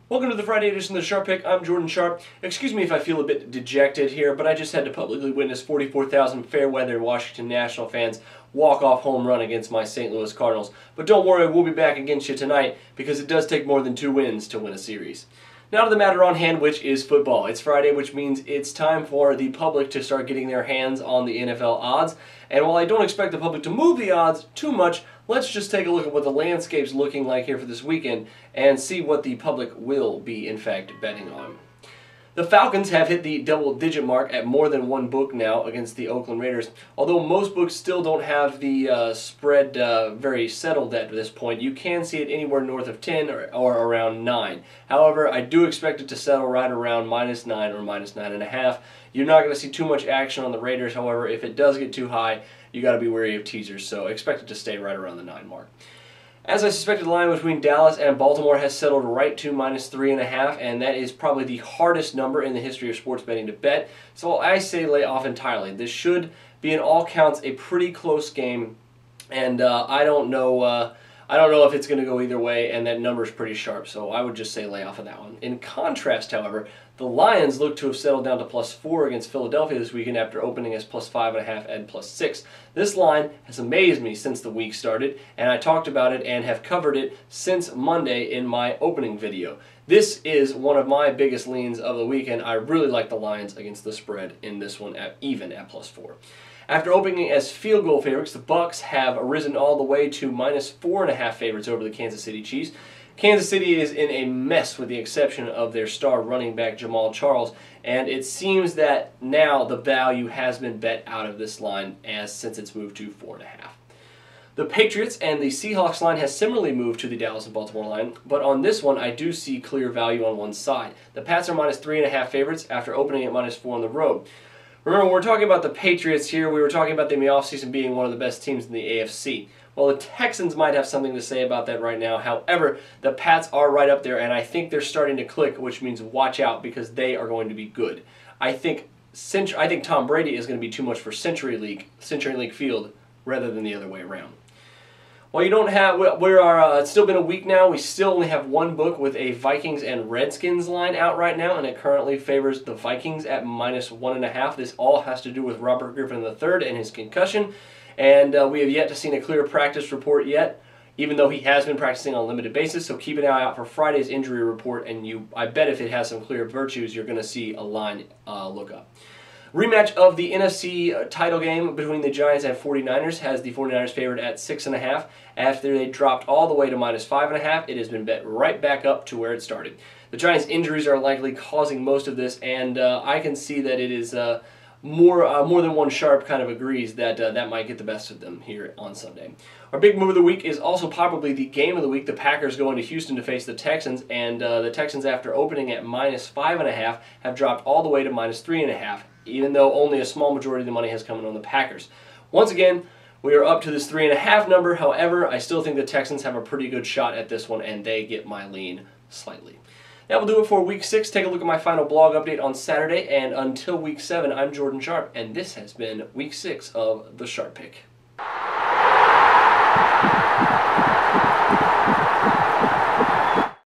Welcome to the Friday edition of the Sharp Pick. I'm Jordan Sharp. Excuse me if I feel a bit dejected here, but I just had to publicly witness 44,000 fair-weather Washington National fans walk-off home run against my St. Louis Cardinals. But don't worry, we'll be back against you tonight because it does take more than 2 wins to win a series. Now to the matter on hand, which is football. It's Friday, which means it's time for the public to start getting their hands on the NFL odds. And while I don't expect the public to move the odds too much, let's just take a look at what the landscape's looking like here for this weekend and see what the public will be, in fact, betting on. The Falcons have hit the double-digit mark at more than one book now against the Oakland Raiders. Although most books still don't have the spread very settled at this point, you can see it anywhere north of 10 or around 9. However, I do expect it to settle right around -9 or -9.5. You're not going to see too much action on the Raiders. However, if it does get too high, you got to be wary of teasers, so expect it to stay right around the 9 mark. As I suspected, the line between Dallas and Baltimore has settled right to -3.5, and that is probably the hardest number in the history of sports betting to bet. So I say lay off entirely. This should be, in all counts, a pretty close game, and I don't know if it's going to go either way, and that number is pretty sharp, so I would just say lay off of that one. In contrast, however, the Lions look to have settled down to +4 against Philadelphia this weekend after opening as +5.5 and +6. This line has amazed me since the week started, and I talked about it and have covered it since Monday in my opening video. This is one of my biggest leans of the weekend. I really like the Lions against the spread in this one, even at +4. After opening as field goal favorites, the Bucs have risen all the way to -4.5 favorites over the Kansas City Chiefs. Kansas City is in a mess with the exception of their star running back Jamal Charles, and it seems that now the value has been bet out of this line since it's moved to 4.5. The Patriots and the Seahawks line has similarly moved to the Dallas and Baltimore line, but on this one I do see clear value on one side. The Pats are -3.5 favorites after opening at -4 on the road. Remember, we're talking about the Patriots here. We were talking about them in the offseason being one of the best teams in the AFC. Well, the Texans might have something to say about that right now. However, the Pats are right up there, and I think they're starting to click, which means watch out because they are going to be good. I think Tom Brady is going to be too much for Century League field rather than the other way around. Well, you don't have. It's still been a week now. We still only have one book with a Vikings and Redskins line out right now, and it currently favors the Vikings at -1.5. This all has to do with Robert Griffin III and his concussion, and we have yet to see a clear practice report yet, even though he has been practicing on a limited basis. So keep an eye out for Friday's injury report, and I bet if it has some clear virtues, you're going to see a line look up. Rematch of the NFC title game between the Giants and 49ers has the 49ers favored at 6.5. After they dropped all the way to -5.5, it has been bet right back up to where it started. The Giants' injuries are likely causing most of this, and I can see that it is more than one sharp kind of agrees that that might get the best of them here on Sunday. Our big move of the week is also probably the game of the week. The Packers going to Houston to face the Texans, and the Texans, after opening at -5.5, have dropped all the way to -3.5. Even though only a small majority of the money has come in on the Packers. Once again, we are up to this 3.5 number. However, I still think the Texans have a pretty good shot at this one, and they get my lean slightly. That will do it for Week 6. Take a look at my final blog update on Saturday, and until Week 7, I'm Jordan Sharp, and this has been Week 6 of The Sharp Pick.